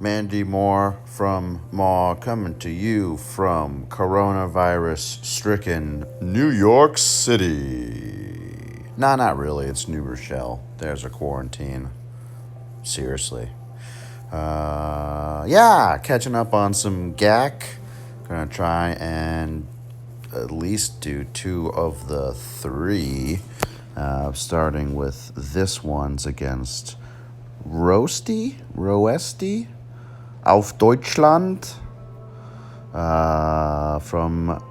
Mandy Moore from Maw, coming to you from coronavirus-stricken New York City. Nah, not really. It's New Rochelle. There's a quarantine. Seriously. Catching up on some GAC. Gonna try and at least do 2 of the 3. Starting with this one's against Roesty, auf Deutschland, from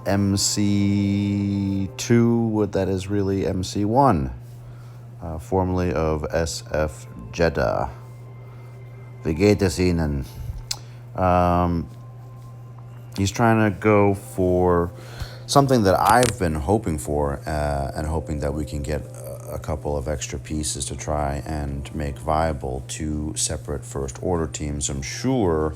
MC2, what that is really MC1, formerly of SF Jeddah. Wie geht es Ihnen? He's trying to go for something that I've been hoping for, and hoping that we can get a couple of extra pieces to try and make viable 2 separate first order teams. I'm sure,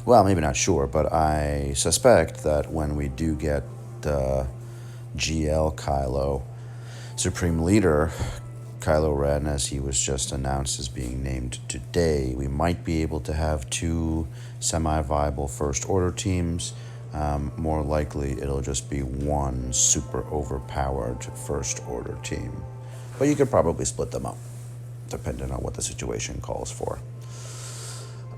well, maybe not sure, but I suspect that when we do get GL Kylo, Supreme Leader Kylo Ren, as he was just announced as being named today, we might be able to have 2 semi-viable first order teams. More likely, it'll just be 1 super overpowered first order team. But you could probably split them up, depending on what the situation calls for.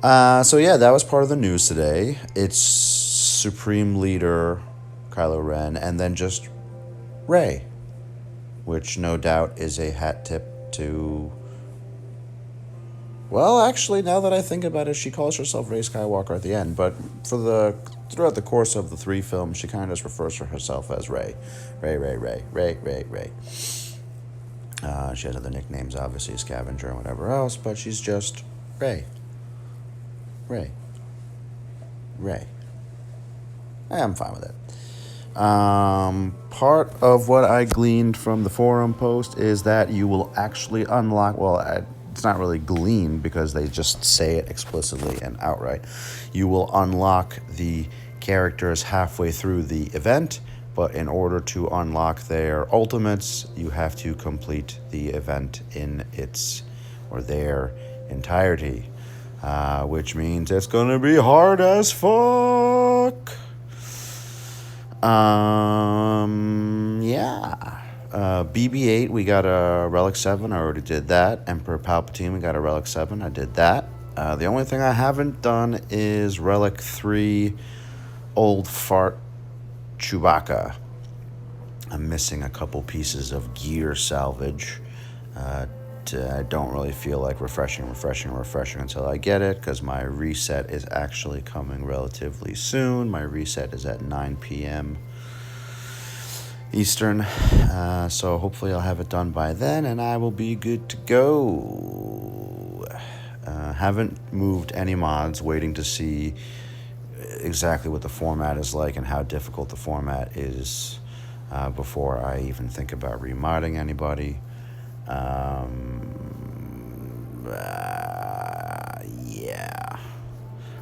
That was part of the news today. It's Supreme Leader Kylo Ren, and then just Rey, which no doubt is a hat tip to... Well, actually, now that I think about it, she calls herself Rey Skywalker at the end, but throughout the course of the 3 films, she kind of just refers to herself as Rey. Rey. She has other nicknames, obviously, Scavenger and whatever else, but she's just Rey. I'm fine with it. Part of what I gleaned from the forum post is that you will actually unlock, it's not really gleaned because they just say it explicitly and outright. You will unlock the characters halfway through the event, but in order to unlock their ultimates, you have to complete the event in their entirety, which means it's gonna be hard as fuck. BB-8, we got a Relic 7. I already did that. Emperor Palpatine, we got a Relic 7. I did that. The only thing I haven't done is Relic 3, Old Fart Chewbacca. I'm missing a couple pieces of gear salvage. I don't really feel like refreshing until I get it, because my reset is actually coming relatively soon. My reset is at 9 p.m. Eastern, so hopefully I'll have it done by then, and I will be good to go. Haven't moved any mods, waiting to see exactly what the format is like and how difficult the format is before I even think about remodding anybody.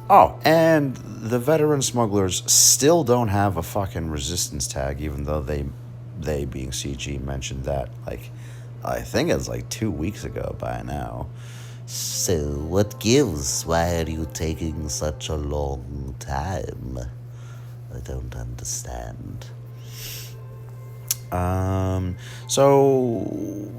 Oh, and the veteran smugglers still don't have a fucking resistance tag, even though they being CG mentioned that, I think it's 2 weeks ago by now. So what gives? Why are you taking such a long time? I don't understand. So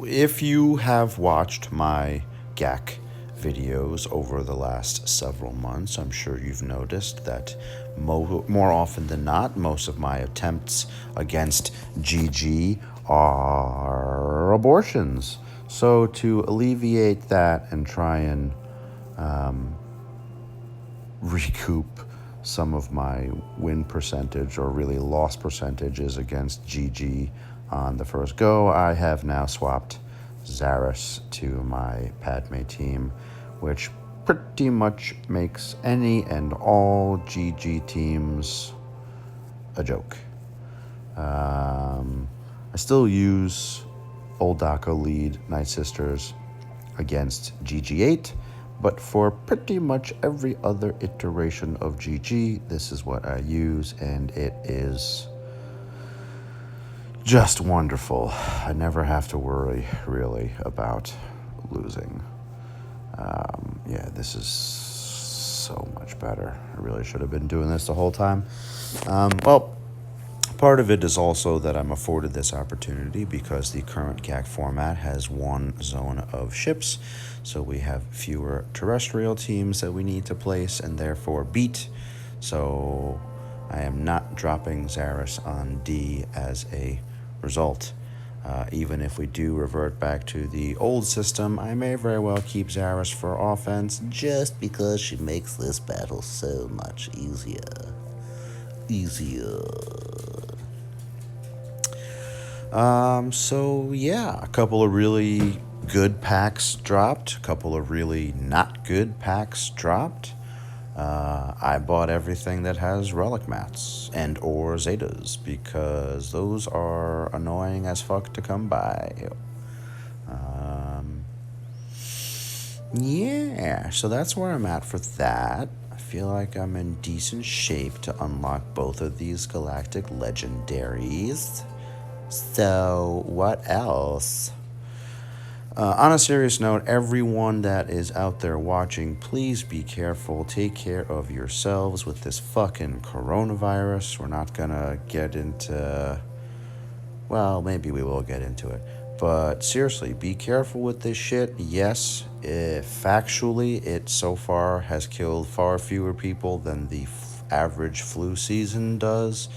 if you have watched my GAC videos over the last several months, I'm sure you've noticed that more often than not, most of my attempts against GG are abortions. So to alleviate that and try and recoup some of my win percentage, or really loss percentages, against GG on the first go, I have now swapped Zaris to my Padme team, which pretty much makes any and all GG teams a joke. I still use Old Daka lead Night Sisters against GG8, but for pretty much every other iteration of GG, this is what I use, and it is just wonderful. I never have to worry, really, about losing. This is so much better. I really should have been doing this the whole time. Well, part of it is also that I'm afforded this opportunity because the current GAC format has one zone of ships, so we have fewer terrestrial teams that we need to place and therefore beat. So I am not dropping Zaris on D as a result. Even if we do revert back to the old system, I may very well keep Zaris for offense just because she makes this battle so much easier. So yeah, a couple of really good packs dropped, a couple of really not good packs dropped. I bought everything that has relic mats and or Zetas because those are annoying as fuck to come by. Yeah, so that's where I'm at for that. I feel like I'm in decent shape to unlock both of these Galactic Legendaries. So, what else? On a serious note, everyone that is out there watching, please be careful. Take care of yourselves with this fucking coronavirus. We're not gonna get into... Well, maybe we will get into it. But seriously, be careful with this shit. Yes, factually, it so far has killed far fewer people than the average flu season does.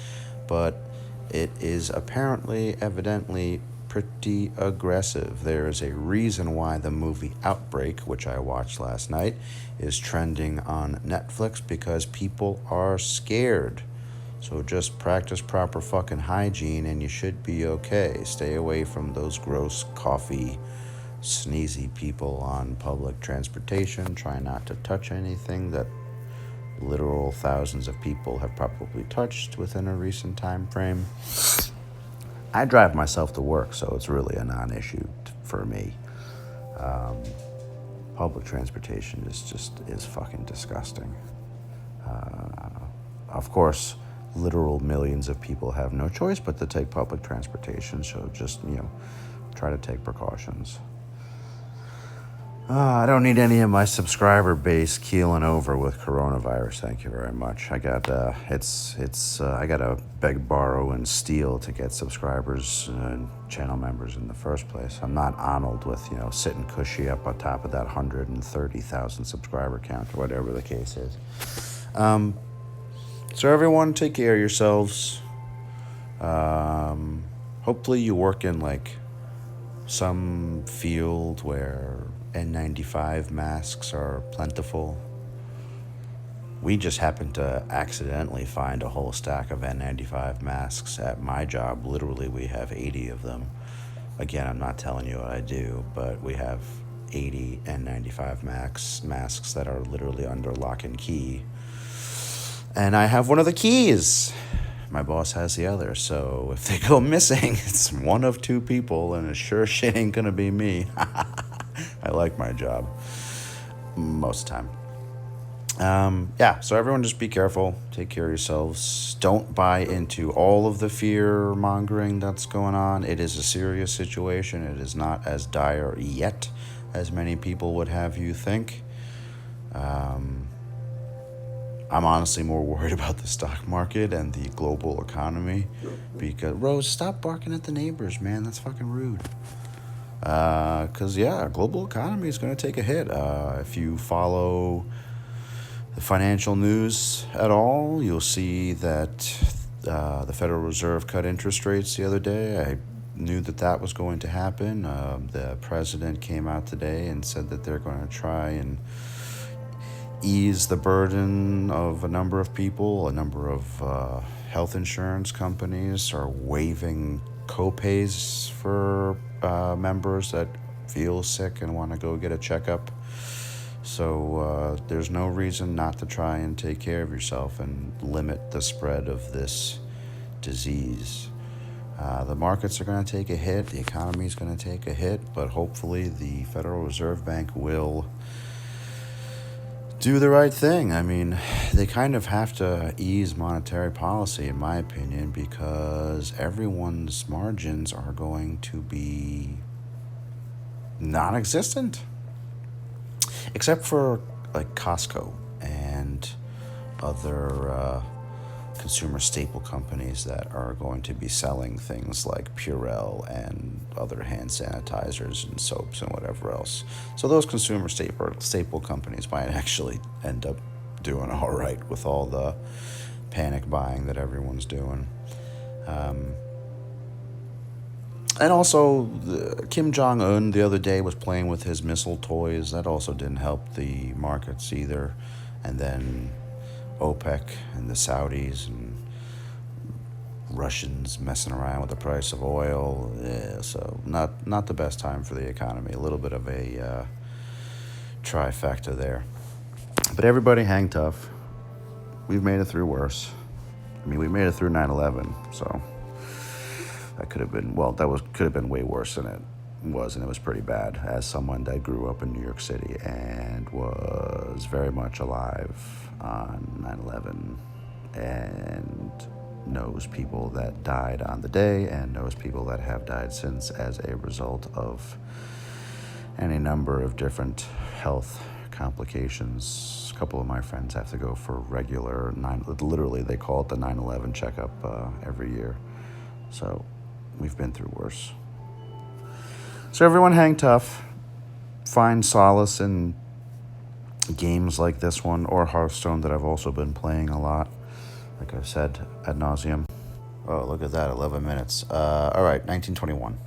But it is apparently, evidently, pretty aggressive. There is a reason why the movie Outbreak, which I watched last night, is trending on Netflix because people are scared. So just practice proper fucking hygiene and you should be okay. Stay away from those gross coughy, sneezy people on public transportation. Try not to touch anything that literal thousands of people have probably touched within a recent time frame. I drive myself to work, so it's really a non-issue for me. Public transportation is fucking disgusting. Of course, literal millions of people have no choice but to take public transportation, so just, try to take precautions. I don't need any of my subscriber base keeling over with coronavirus. Thank you very much. I got I gotta beg, borrow, and steal to get subscribers and channel members in the first place. I'm not Arnold with sitting cushy up on top of that 130,000 subscriber count or whatever the case is. So everyone, take care of yourselves. Hopefully you work in some field where N95 masks are plentiful. We just happened to accidentally find a whole stack of N95 masks at my job. Literally, we have 80 of them. Again, I'm not telling you what I do, but we have 80 N95 masks that are literally under lock and key. And I have one of the keys. My boss has the other, so if they go missing, it's one of two people, and it sure shit ain't gonna be me. I like my job most of the time. So everyone just be careful. Take care of yourselves. Don't buy into all of the fear mongering that's going on. It is a serious situation. It is not as dire yet as many people would have you think. I'm honestly more worried about the stock market and the global economy because, Rose, stop barking at the neighbors, man. That's fucking rude. Because, global economy is going to take a hit. If you follow the financial news at all, you'll see that the Federal Reserve cut interest rates the other day. I knew that was going to happen. The president came out today and said that they're going to try and ease the burden of a number of people. A number of health insurance companies are waiving co-pays for members that feel sick and want to go get a checkup. So there's no reason not to try and take care of yourself and limit the spread of this disease. The markets are going to take a hit. The economy is going to take a hit, but hopefully the Federal Reserve Bank will do the right thing. I mean, they kind of have to ease monetary policy, in my opinion, because everyone's margins are going to be non-existent. Except for, Costco. and other consumer staple companies that are going to be selling things like Purell and other hand sanitizers and soaps and whatever else. So those consumer staple companies might actually end up doing all right with all the panic buying that everyone's doing. And also, Kim Jong-un the other day was playing with his missile toys. That also didn't help the markets either. And then OPEC and the Saudis and Russians messing around with the price of oil. Yeah, so not the best time for the economy. A little bit of a trifecta there. But everybody hang tough. We've made it through worse. I mean, we made it through 9/11, so that could have been, could have been way worse than it was, and it was pretty bad. As someone that grew up in New York City and was very much alive on 9/11 and knows people that died on the day and knows people that have died since as a result of any number of different health complications. A couple of my friends have to go for regular literally they call it the 9/11 checkup every year. So we've been through worse. So everyone hang tough. Find solace in games like this one or Hearthstone that I've also been playing a lot. Like I've said ad nauseum. Oh, look at that, 11 minutes. All right, 1921.